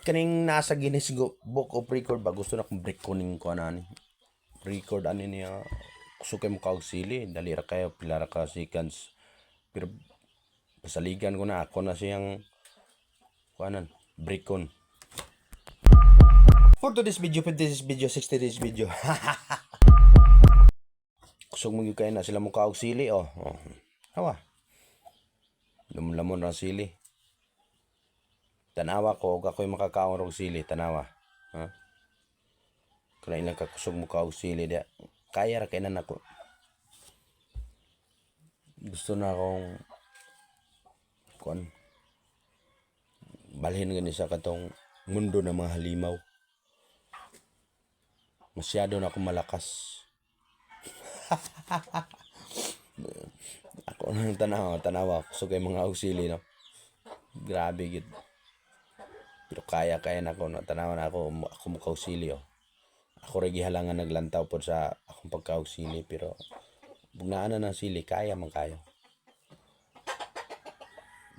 Kaning nasa Guinness Book of Record ba gusto na kong break kuning ko ani. Record ani niya sukay mo kaog sili dali ra kayo pila ra ka seconds. Pero pasaligan ko na ako na siyang kuanan break kon. For today's video, 60 days video. Kusog mo kay na sila mo kaog sili oh. Hawa. Lamon ra sili. Tanawa ko og ako'y makakaon og sili tanawa. Ha? Kaya ilang kakusog mo kaog sili dia. Kaya ra kay na nako. Gusto na akong kuan balhin gani sa katong mundo ng mga halimaw. Masyado na akong malakas. Ako nang tanawa so kay mga auxili no. Grabe gid. Pero kaya na ako na tanawa na ako mo kauxili oh. Ako ra gihalangan naglantaw pod sa akong pagkauxili pero bugnaan na ng sili kaya man kayo.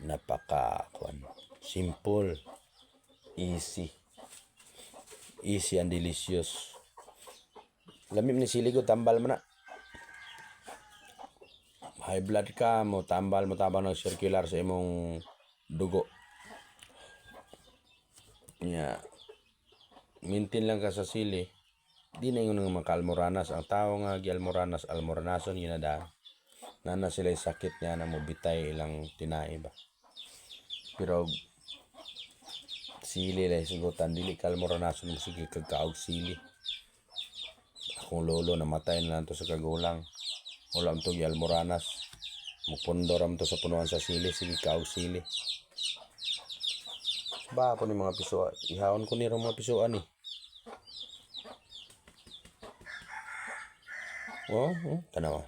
Napaka kuan simple, easy and delicious. Lamim ni sili ko tambal mo na. High blood ka mo tambal mo tabang ng circular sa imong dugo. Yeah. Maintain lang ka sa sili. Di na yung mga almoranas. Ang tao nga almoranason yun na daan. Nana sila yung sakit niya na mobitay ilang tinai ba. Pero sili lang sugutan. Dili ka almoranason mo sige kagkaog sili. Akong lolo namatay na lang to sa kagulang. Wala to almoranas. Mupundo ram to sa punuan sa sili. Sige kaog sili. Ba ako ni mga piso. Ihawon ko ni mga pisoan eh. Oh, tanawa.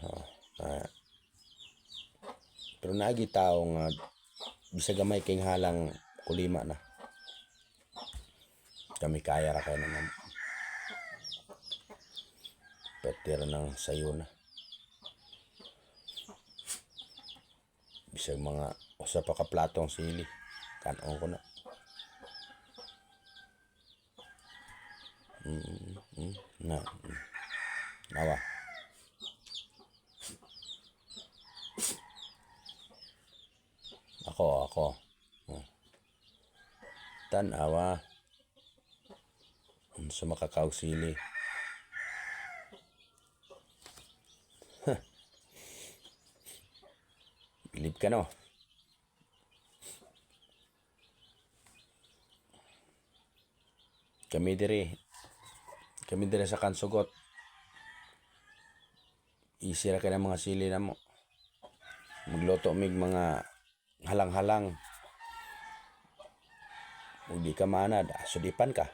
Pero naagi tao nga bisag gamay kay halang kulima na. Kami kaya ra kay naman. Petira ng sayo na. Bisag mga usa pa ka platong sili. Kanon ko na. Nawa. Ako. Tanawa. Sa makakaog sili. Bilib ka no. Kami dire sa Kansugot. Easy ra kay na mga sili na mo. Magluto mig mga halang-halang. Ug di ka manad, sudipan ka.